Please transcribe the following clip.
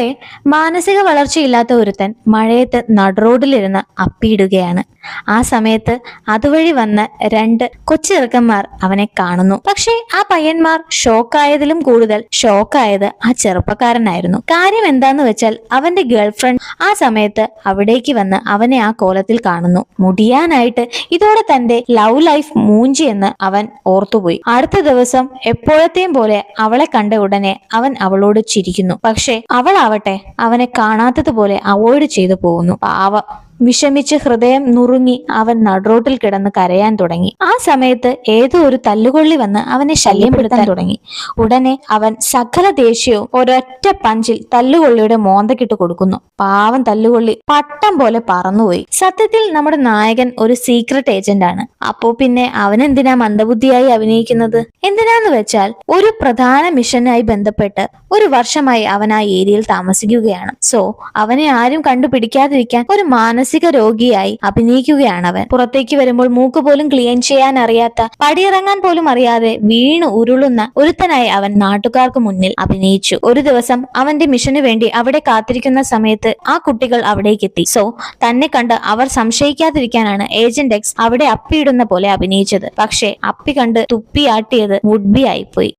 അവിടെ മാനസിക വളർച്ചയില്ലാത്ത ഒരുത്തൻ മഴയത്ത് നടുറോഡിലിരുന്ന് അപ്പിയിടുകയാണ്. ആ സമയത്ത് അതുവഴി വന്ന രണ്ട് കൊച്ചിറക്കന്മാർ അവനെ കാണുന്നു. പക്ഷെ ആ പയ്യന്മാർ ഷോക്കായതിലും കൂടുതൽ ഷോക്കായത് ആ ചെറുപ്പക്കാരനായിരുന്നു. കാര്യം എന്താന്ന് വെച്ചാൽ അവന്റെ ഗേൾഫ്രണ്ട് ആ സമയത്ത് അവിടേക്ക് വന്ന് അവനെ ആ കോലത്തിൽ കാണുന്നു. മുടിയാനായിട്ട് ഇതോടെ തന്റെ ലവ് ലൈഫ് മൂഞ്ചിയെന്ന് അവൻ ഓർത്തുപോയി. അടുത്ത ദിവസം എപ്പോഴത്തെയും പോലെ അവളെ കണ്ട ഉടനെ അവൻ അവളോട് ചിരിക്കുന്നു. പക്ഷെ അവളാവട്ടെ അവനെ കാണാത്തതുപോലെ അവോയ്ഡ് ചെയ്തു പോകുന്നു. പാവം. വിഷമിച്ച് ഹൃദയം നുറുങ്ങി അവൻ നടുറോട്ടിൽ കിടന്ന് കരയാൻ തുടങ്ങി. ആ സമയത്ത് ഏതോ ഒരു തല്ലുകൊള്ളി വന്ന് അവനെ ശല്യപ്പെടുത്താൻ തുടങ്ങി. ഉടനെ അവൻ സകല ദേഷ്യവും ഒരൊറ്റ പഞ്ചിൽ തല്ലുകൊള്ളിയുടെ മോന്തക്കിട്ട് കൊടുക്കുന്നു. പാവം തല്ലുകൊള്ളി പട്ടം പോലെ പറന്നുപോയി. സത്യത്തിൽ നമ്മുടെ നായകൻ ഒരു സീക്രട്ട് ഏജന്റ് ആണ്. അപ്പോ പിന്നെ അവനെന്തിനാ മന്ദബുദ്ധിയായി അഭിനയിക്കുന്നത്? എന്തിനാന്ന് വെച്ചാൽ ഒരു പ്രധാന മിഷനായി ബന്ധപ്പെട്ട് ഒരു വർഷമായി അവൻ ആ ഏരിയയിൽ താമസിക്കുകയാണ്. സോ അവനെ ആരും കണ്ടുപിടിക്കാതിരിക്കാൻ ഒരു മാനസിക രോഗിയായി അഭിനയിക്കുകയാണ് അവൻ. പുറത്തേക്ക് വരുമ്പോൾ മൂക്ക് പോലും ക്ലീൻ ചെയ്യാൻ അറിയാത്ത, പടിയിറങ്ങാൻ പോലും അറിയാതെ വീണ് ഉരുളുന്ന ഒരുത്തനായി അവൻ നാട്ടുകാർക്ക് മുന്നിൽ അഭിനയിച്ചു. ഒരു ദിവസം അവന്റെ മിഷന് വേണ്ടി അവിടെ കാത്തിരിക്കുന്ന സമയത്ത് ആ കുട്ടികൾ അവിടേക്ക് എത്തി. സോ തന്നെ കണ്ട് അവർ സംശയിക്കാതിരിക്കാനാണ് ഏജന്റ് എക്സ് അവിടെ അപ്പിയിടുന്ന പോലെ അഭിനയിച്ചത്. പക്ഷെ അപ്പി കണ്ട് തുപ്പിയാട്ടിയത് വുഡ് ബി ആയിപ്പോയി.